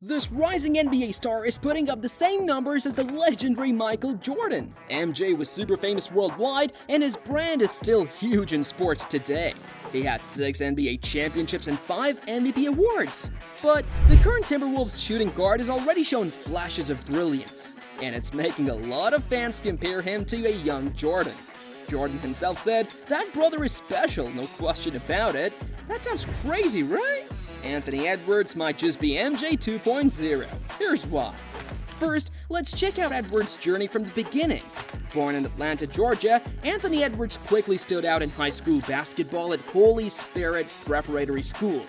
This rising NBA star is putting up the same numbers as the legendary Michael Jordan. MJ was super famous worldwide, and his brand is still huge in sports today. He had 6 NBA championships and 5 MVP awards. But the current Timberwolves shooting guard has already shown flashes of brilliance, and it's making a lot of fans compare him to a young Jordan. Jordan himself said, "That brother is special, no question about it." That sounds crazy, right? Anthony Edwards might just be MJ 2.0. Here's why. First, let's check out Edwards' journey from the beginning. Born in Atlanta, Georgia, Anthony Edwards quickly stood out in high school basketball at Holy Spirit Preparatory School.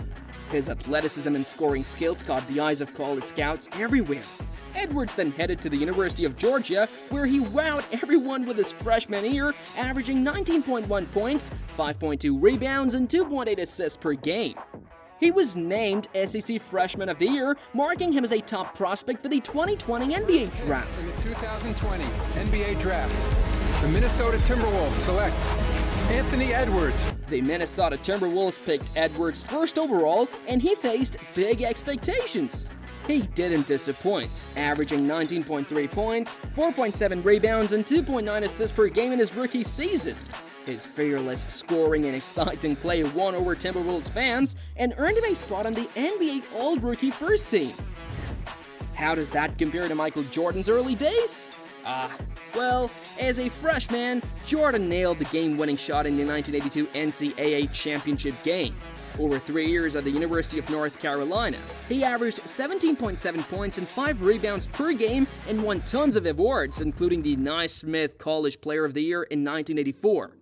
His athleticism and scoring skills caught the eyes of college scouts everywhere. Edwards then headed to the University of Georgia, where he wowed everyone with his freshman year, averaging 19.1 points, 5.2 rebounds, and 2.8 assists per game. He was named SEC Freshman of the Year, marking him as a top prospect for the 2020 NBA Draft. In the 2020 NBA Draft, the Minnesota Timberwolves select Anthony Edwards. The Minnesota Timberwolves picked Edwards first overall, and he faced big expectations. He didn't disappoint, averaging 19.3 points, 4.7 rebounds, and 2.9 assists per game in his rookie season. His fearless scoring and exciting play won over Timberwolves fans and earned him a spot on the NBA All-Rookie First Team. How does that compare to Michael Jordan's early days? Well, as a freshman, Jordan nailed the game-winning shot in the 1982 NCAA championship game. Over 3 years at the University of North Carolina, he averaged 17.7 points and 5 rebounds per game and won tons of awards, including the Naismith College Player of the Year in 1984.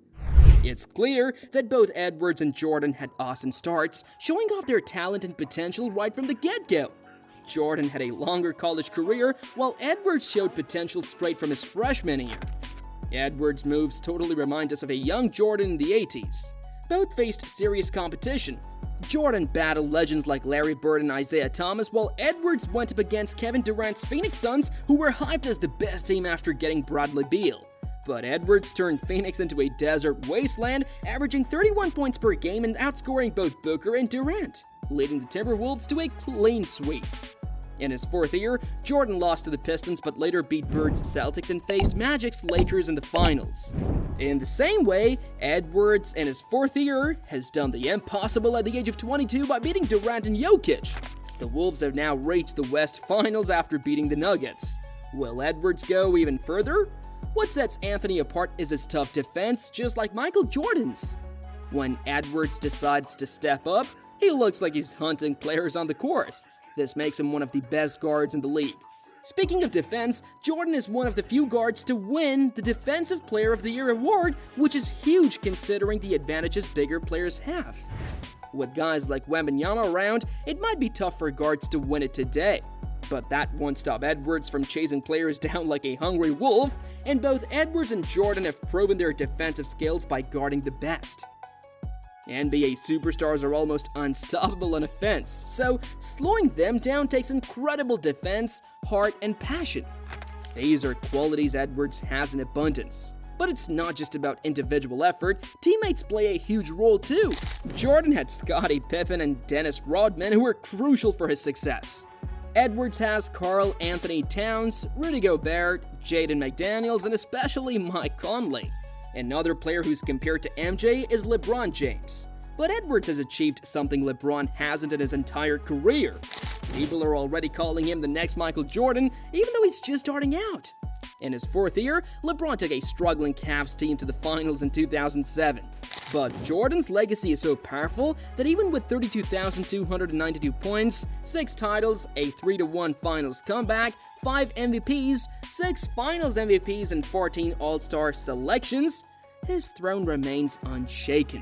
It's clear that both Edwards and Jordan had awesome starts, showing off their talent and potential right from the get-go. Jordan had a longer college career, while Edwards showed potential straight from his freshman year. Edwards' moves totally remind us of a young Jordan in the 80s. Both faced serious competition. Jordan battled legends like Larry Bird and Isaiah Thomas, while Edwards went up against Kevin Durant's Phoenix Suns, who were hyped as the best team after getting Bradley Beal. But Edwards turned Phoenix into a desert wasteland, averaging 31 points per game and outscoring both Booker and Durant, leading the Timberwolves to a clean sweep. In his 4th year, Jordan lost to the Pistons but later beat Bird's Celtics and faced Magic's Lakers in the finals. In the same way, Edwards in his 4th year has done the impossible at the age of 22 by beating Durant and Jokic. The Wolves have now reached the West Finals after beating the Nuggets. Will Edwards go even further? What sets Anthony apart is his tough defense, just like Michael Jordan's. When Edwards decides to step up, he looks like he's hunting players on the court. This makes him one of the best guards in the league. Speaking of defense, Jordan is one of the few guards to win the Defensive Player of the Year award, which is huge considering the advantages bigger players have. With guys like Wembanyama around, it might be tough for guards to win it today. But that won't stop Edwards from chasing players down like a hungry wolf, and both Edwards and Jordan have proven their defensive skills by guarding the best. NBA superstars are almost unstoppable on offense, so slowing them down takes incredible defense, heart, and passion. These are qualities Edwards has in abundance. But it's not just about individual effort, teammates play a huge role too. Jordan had Scottie Pippen and Dennis Rodman, who were crucial for his success. Edwards has Karl Anthony Towns, Rudy Gobert, Jaden McDaniels, and especially Mike Conley. Another player who's compared to MJ is LeBron James. But Edwards has achieved something LeBron hasn't in his entire career. People are already calling him the next Michael Jordan, even though he's just starting out. In his 4th year, LeBron took a struggling Cavs team to the finals in 2007. But Jordan's legacy is so powerful that even with 32,292 points, 6 titles, a 3-1 finals comeback, 5 MVPs, 6 finals MVPs, and 14 All-Star selections, his throne remains unshaken.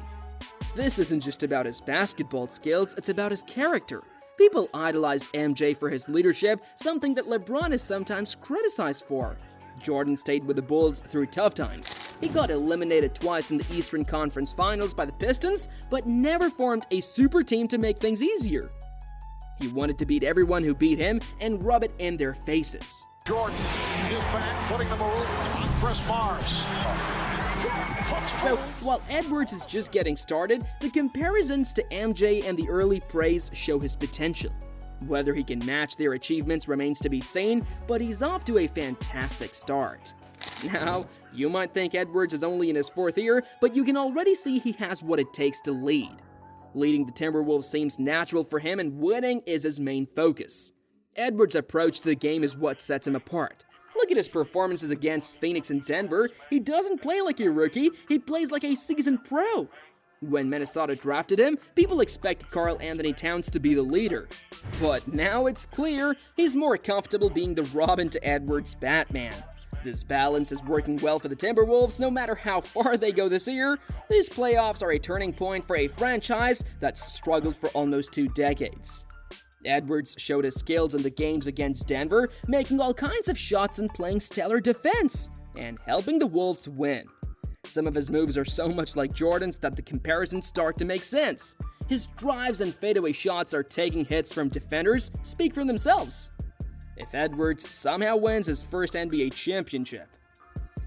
This isn't just about his basketball skills, it's about his character. People idolize MJ for his leadership, something that LeBron is sometimes criticized for. Jordan stayed with the Bulls through tough times. He got eliminated twice in the Eastern Conference Finals by the Pistons, but never formed a super team to make things easier. He wanted to beat everyone who beat him and rub it in their faces. Jordan is back, putting the move on Chris Mars. So, while Edwards is just getting started, the comparisons to MJ and the early praise show his potential. Whether he can match their achievements remains to be seen, but he's off to a fantastic start. Now, you might think Edwards is only in his 4th year, but you can already see he has what it takes to lead. Leading the Timberwolves seems natural for him, and winning is his main focus. Edwards' approach to the game is what sets him apart. Look at his performances against Phoenix and Denver. He doesn't play like a rookie, he plays like a seasoned pro. When Minnesota drafted him, people expected Karl Anthony Towns to be the leader. But now it's clear he's more comfortable being the Robin to Edwards' Batman. This balance is working well for the Timberwolves no matter how far they go this year. These playoffs are a turning point for a franchise that's struggled for almost 2 decades. Edwards showed his skills in the games against Denver, making all kinds of shots and playing stellar defense, and helping the Wolves win. Some of his moves are so much like Jordan's that the comparisons start to make sense. His drives and fadeaway shots are taking hits from defenders speak for themselves. If Edwards somehow wins his first NBA championship,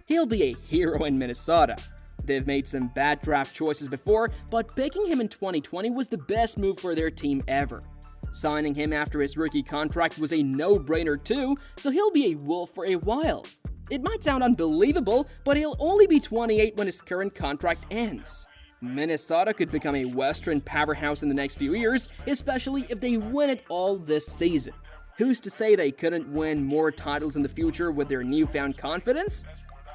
he'll be a hero in Minnesota. They've made some bad draft choices before, but picking him in 2020 was the best move for their team ever. Signing him after his rookie contract was a no-brainer too, so he'll be a Wolf for a while. It might sound unbelievable, but he'll only be 28 when his current contract ends. Minnesota could become a Western powerhouse in the next few years, especially if they win it all this season. Who's to say they couldn't win more titles in the future with their newfound confidence?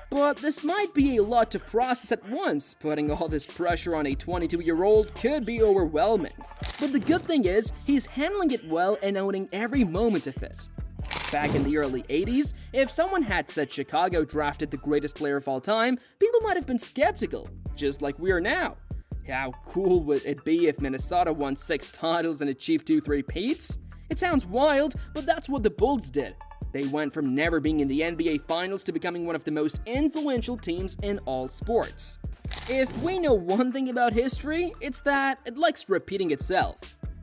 But this might be a lot to process at once. Putting all this pressure on a 22-year-old could be overwhelming. But the good thing is, he's handling it well and owning every moment of it. Back in the early 80s, if someone had said Chicago drafted the greatest player of all time, people might have been skeptical, just like we are now. How cool would it be if Minnesota won 6 titles and achieved 2 3-peats? It sounds wild, but that's what the Bulls did. They went from never being in the NBA Finals to becoming one of the most influential teams in all sports. If we know one thing about history, it's that it likes repeating itself.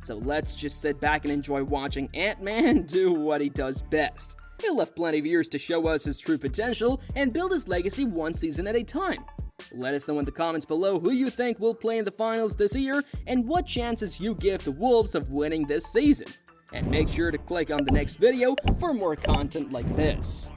So let's just sit back and enjoy watching Ant-Man do what he does best. He'll have plenty of years to show us his true potential and build his legacy one season at a time. Let us know in the comments below who you think will play in the finals this year and what chances you give the Wolves of winning this season. And make sure to click on the next video for more content like this.